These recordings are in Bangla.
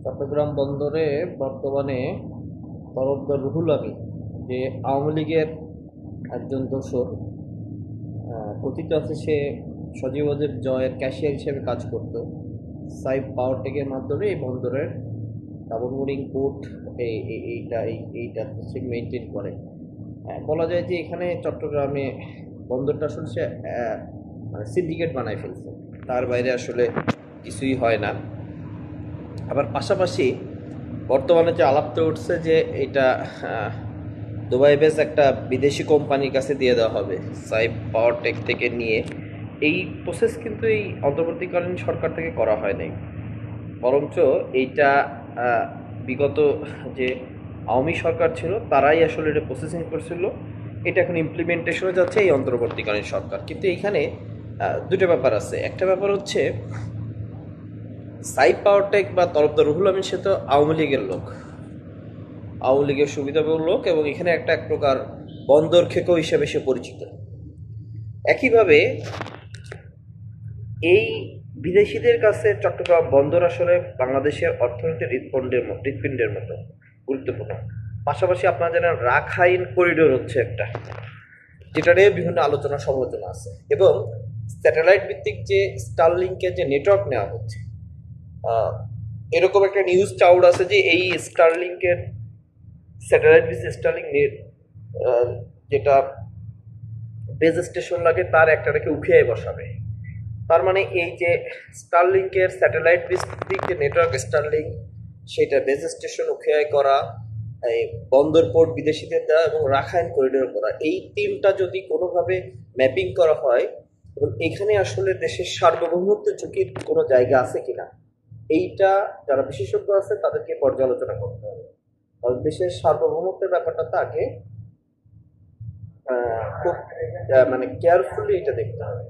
চট্টগ্রাম বন্দরে বর্তমানে তরফদার রুহুল আমিন, যে আওয়ামী লীগের একজন দোসর, কথিত আছে সে সজীবদের জয়ের ক্যাশিয়ার হিসেবে কাজ করত। সাইব পাওয়ারটেকের মাধ্যমে এই বন্দরের ডাবল বোর্ডিং পোর্ট এইটা হচ্ছে মেনটেন করে। বলা যায় যে এখানে চট্টগ্রামে বন্দরটা আসলে সে মানে সিন্ডিকেট বানায় ফেলছে, তার বাইরে আসলে কিছুই হয় না। আবার পাশাপাশি বর্তমানে যে আলাপটা উঠছে যে এটা দুবাই বেস একটা বিদেশি কোম্পানির কাছে দিয়ে দেওয়া হবে সাইব পাওয়ারটেক থেকে নিয়ে, এই প্রসেস কিন্তু এই অন্তর্বর্তীকালীন সরকার থেকে করা হয় নাই, বরঞ্চ এইটা বিগত যে আওয়ামী সরকার ছিল তারাই আসলে এটা প্রসেসিং করছিল। এটা এখন ইমপ্লিমেন্টেশনে যাচ্ছে এই অন্তর্বর্তীকালীন সরকার। কিন্তু এইখানে দুটো ব্যাপার আছে। একটা ব্যাপার হচ্ছে সাইব পাওয়ারটেক বা তরফদার রুহুল আমিন সে তো আওয়ামী লীগের লোক, আওয়ামী লীগের সুবিধাভোগী লোক, এবং এখানে এক প্রকার বন্দর খেকো হিসেবে সে পরিচিত। একইভাবে এই বিদেশিদের কাছে চট্টগ্রাম বন্দর আসলে বাংলাদেশের অর্থনীতির হৃৎপিণ্ডের মতো গুরুত্বপূর্ণ। পাশাপাশি আপনারা জানেন রাখাইন করিডোর হচ্ছে একটা, যেটা নিয়ে বিভিন্ন আলোচনা সমালোচনা আছে, এবং স্যাটেলাইট ভিত্তিক যে স্টারলিংকের যে নেটওয়ার্ক নেওয়া হচ্ছে, এরকম একটা নিউজ চাউড আছে যে এই স্টারলিংকের স্যাটেলাইট ভিত্তিক স্টারলিংক যেটা বেজ স্টেশন লাগে তার একটাকে উখিয়ায় বসাবে। তার মানে এই যে স্টারলিংকের স্যাটেলাইট ভিত্তিক যে নেটওয়ার্ক স্টারলিংক, সেটা বেজ স্টেশন উখিয়ায় করা, এই বন্দর পোর্ট বিদেশিদের দেওয়া এবং রাখাইন করিডোর করা, এই তিনটা যদি কোনোভাবে ম্যাপিং করা হয়, এবং এখানে আসলে দেশের সার্বভৌমত্বের ঝুঁকির কোনো জায়গা আছে কিনা, এইটা যারা বিশেষজ্ঞ আছে তাদেরকে পর্যালোচনা করতে হবে। কারণ দেশের সার্বভৌমত্বের ব্যাপারটা তাকে খুব মানে কেয়ারফুলি এটা দেখতে হবে।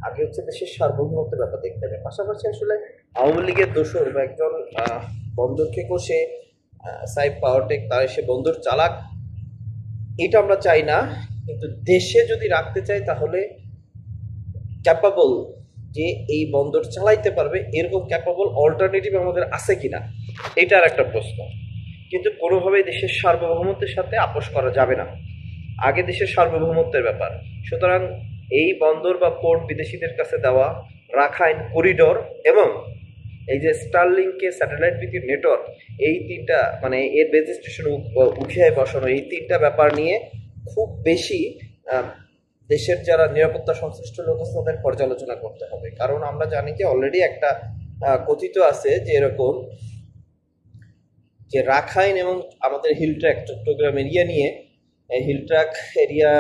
আগে হচ্ছে দেশের সার্বভৌমত্বের ব্যাপার দেখতে হবে। পাশাপাশি আসলে আওয়ামী লীগের দোসর বা একজন বন্দরকে কষে সাইব পাওয়ারটেক তার সে বন্দর চালাক, এটা আমরা চাই না। কিন্তু দেশে যদি রাখতে চাই তাহলে ক্যাপাবল যে এই বন্দর চালাইতে পারবে এরকম ক্যাপাবল অল্টারনেটিভ আমাদের আছে কিনা, এটা আর একটা প্রশ্ন। কিন্তু কোনোভাবেই দেশের সার্বভৌমত্বের সাথে আপোষ করা যাবে না, আগে দেশের সার্বভৌমত্বের ব্যাপার। সুতরাং এই বন্দর বা পোর্ট বিদেশিদের কাছে দেওয়া, রাখাইন করিডোর এবং এই যে স্টারলিংকে স্যাটেলাইট ভিত্তিক নেটওয়ার্ক, এই তিনটা মানে এর বেজ স্টেশন উঠিয়ে বসানো, এই তিনটা ব্যাপার নিয়ে খুব বেশি দেশের যারা নিরাপত্তা সংশ্লিষ্ট লোক আছে তাদের পর্যালোচনা করতে হবে। কারণ আমরা জানি যে অলরেডি একটা কথিত আছে যে এরকম যে রাখাইন এবং আমাদের হিল ট্র্যাক চট্টগ্রাম এরিয়া নিয়ে, হিল ট্র্যাক এরিয়া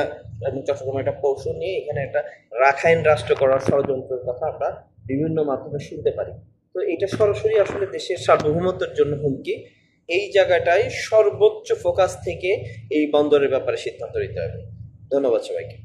এবং চট্টগ্রাম একটা কৌশল নিয়ে এখানে একটা রাখাইন রাষ্ট্র করার ষড়যন্ত্রের কথা আমরা বিভিন্ন মাধ্যমে শুনতে পারি। তো এটা সরাসরি আসলে দেশের সার্বভৌমত্বের জন্য হুমকি। এই জায়গাটায় সর্বোচ্চ ফোকাস থেকে এই বন্দরের ব্যাপারে সিদ্ধান্ত নিতে হবে। ধন্যবাদ সবাইকে।